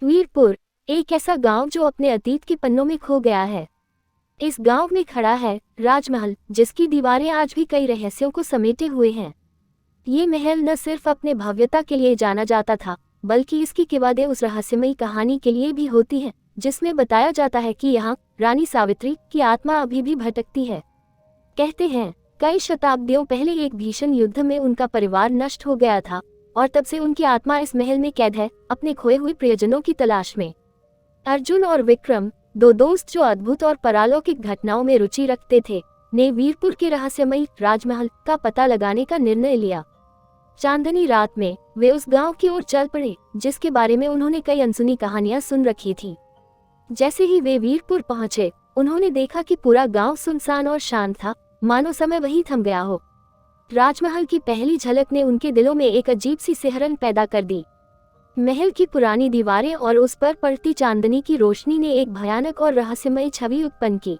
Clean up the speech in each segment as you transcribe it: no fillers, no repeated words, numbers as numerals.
वीरपुर एक ऐसा गांव जो अपने अतीत के पन्नों में खो गया है। इस गांव में खड़ा है राजमहल, जिसकी दीवारें आज भी कई रहस्यों को समेटे हुए हैं। ये महल न सिर्फ अपने भव्यता के लिए जाना जाता था, बल्कि इसकी किवादें उस रहस्यमयी कहानी के लिए भी होती हैं, जिसमें बताया जाता है कि यहाँ रानी सावित्री की आत्मा अभी भी भटकती है। कहते हैं कई शताब्दियों पहले एक भीषण युद्ध में उनका परिवार नष्ट हो गया था और तब से उनकी आत्मा इस महल में कैद है, अपने खोए हुए प्रियजनों की तलाश में। अर्जुन और विक्रम, दो दोस्त जो अद्भुत और परालौकिक घटनाओं में रुचि रखते थे, ने वीरपुर के रहस्यमयी राजमहल का पता लगाने का निर्णय लिया। चांदनी रात में वे उस गांव की ओर चल पड़े, जिसके बारे में उन्होंने कई अनसुनी कहानियां सुन रखी थी। जैसे ही वे वीरपुर पहुंचे, उन्होंने देखा कि पूरा गांव सुनसान और शांत था, मानो समय वहीं थम गया हो। राजमहल की पहली झलक ने उनके दिलों में एक अजीब सी सिहरन पैदा कर दी। महल की पुरानी दीवारें और उस पर पड़ती चांदनी की रोशनी ने एक भयानक और रहस्यमय छवि उत्पन्न की।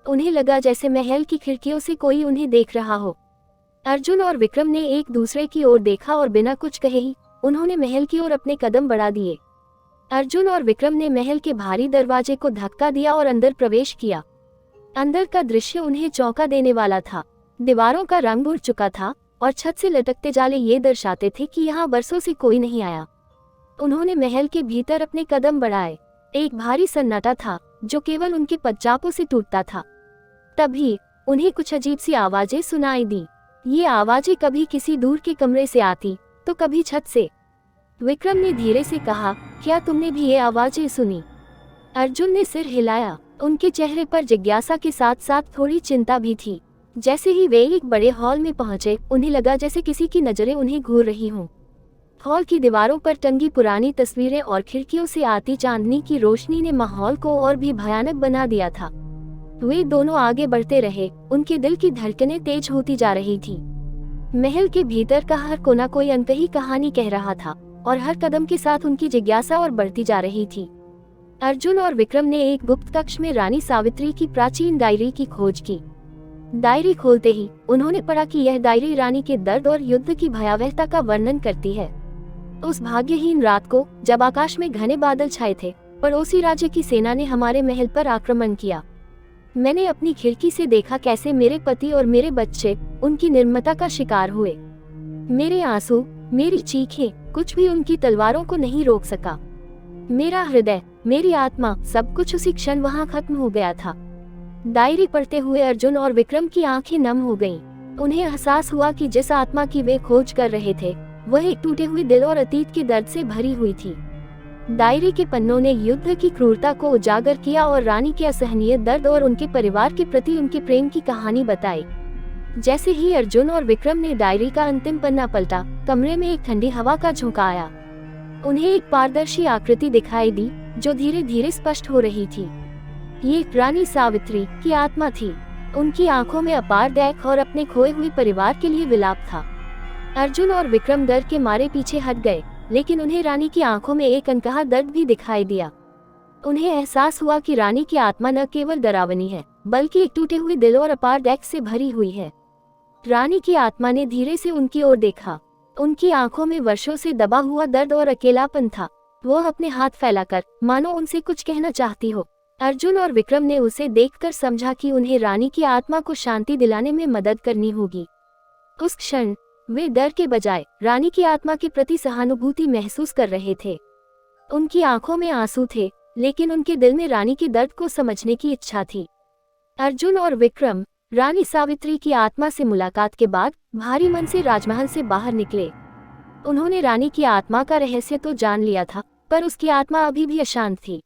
उन्हें लगा जैसे महल की खिड़कियों से कोई उन्हें देख रहा हो। अर्जुन और विक्रम ने एक दूसरे की ओर देखा और बिना कुछ कहे ही उन्होंने महल की ओर अपने कदम बढ़ा दिए। अर्जुन और विक्रम ने महल के भारी दरवाजे को धक्का दिया और अंदर प्रवेश किया। अंदर का दृश्य उन्हें चौंका देने वाला था। दीवारों का रंग उड़ चुका था और छत से लटकते जाले ये दर्शाते थे कि यहाँ बरसों से कोई नहीं आया। उन्होंने महल के भीतर अपने कदम बढ़ाए। एक भारी सन्नाटा था जो केवल उनके पदचापों से टूटता था। तभी उन्हें कुछ अजीब सी आवाजें सुनाई दी। ये आवाजें कभी किसी दूर के कमरे से आती, तो कभी छत से। विक्रम ने धीरे से कहा, क्या तुमने भी ये आवाजें सुनी? अर्जुन ने सिर हिलाया। उनके चेहरे पर जिज्ञासा के साथ साथ थोड़ी चिंता भी थी। जैसे ही वे एक बड़े हॉल में पहुंचे, उन्हें लगा जैसे किसी की नजरें उन्हें घूर रही हों। हॉल की दीवारों पर टंगी पुरानी तस्वीरें और खिड़कियों से आती चांदनी की रोशनी ने माहौल को और भी भयानक बना दिया था। वे दोनों आगे बढ़ते रहे, उनके दिल की धड़कनें तेज होती जा रही थी। महल के भीतर का हर कोना कोई अनकही कहानी कह रहा था और हर कदम के साथ उनकी जिज्ञासा और बढ़ती जा रही थी। अर्जुन और विक्रम ने एक गुप्त कक्ष में रानी सावित्री की प्राचीन डायरी की खोज की। डायरी खोलते ही उन्होंने पढ़ा कि यह डायरी रानी के दर्द और युद्ध की भयावहता का वर्णन करती है। उस भाग्यहीन रात को, जब आकाश में घने बादल छाए थे, पड़ोसी राज्य की सेना ने हमारे महल पर आक्रमण किया। मैंने अपनी खिड़की से देखा कैसे मेरे पति और मेरे बच्चे उनकी निर्ममता का शिकार हुए। मेरे आंसू, मेरी चीखें, कुछ भी उनकी तलवारों को नहीं रोक सका। मेरा हृदय, मेरी आत्मा, सब कुछ उसी क्षण वहां खत्म हो गया था। डायरी पढ़ते हुए अर्जुन और विक्रम की आंखें नम हो गईं। उन्हें एहसास हुआ कि जिस आत्मा की वे खोज कर रहे थे, वह एक टूटे हुए दिल और अतीत के दर्द से भरी हुई थी। डायरी के पन्नों ने युद्ध की क्रूरता को उजागर किया और रानी के असहनीय दर्द और उनके परिवार के प्रति उनके प्रेम की कहानी बताई। जैसे ही अर्जुन और विक्रम ने डायरी का अंतिम पन्ना पलटा, कमरे में एक ठंडी हवा का झोंका आया। उन्हें एक पारदर्शी आकृति दिखाई दी जो धीरे धीरे स्पष्ट हो रही थी। ये रानी सावित्री की आत्मा थी। उनकी आंखों में अपार दैख और अपने खोए हुए परिवार के लिए विलाप था। अर्जुन और विक्रम डर के मारे पीछे हट गए, लेकिन उन्हें रानी की आंखों में एक अनकहा दर्द भी दिखाई दिया। उन्हें एहसास हुआ कि रानी की आत्मा न केवल डरावनी है, बल्कि एक टूटे हुए दिल और अपार दैख से भरी हुई है। रानी की आत्मा ने धीरे से उनकी ओर देखा। उनकी आंखों में वर्षों से दबा हुआ दर्द और अकेलापन था। वो अपने हाथ फैलाकर मानो उनसे कुछ कहना चाहती हो। अर्जुन और विक्रम ने उसे देखकर समझा कि उन्हें रानी की आत्मा को शांति दिलाने में मदद करनी होगी। उस क्षण वे डर के बजाय रानी की आत्मा के प्रति सहानुभूति महसूस कर रहे थे। उनकी आंखों में आंसू थे, लेकिन उनके दिल में रानी के दर्द को समझने की इच्छा थी। अर्जुन और विक्रम रानी सावित्री की आत्मा से मुलाकात के बाद भारी मन से राजमहल से बाहर निकले। उन्होंने रानी की आत्मा का रहस्य तो जान लिया था, पर उसकी आत्मा अभी भी अशांत थी।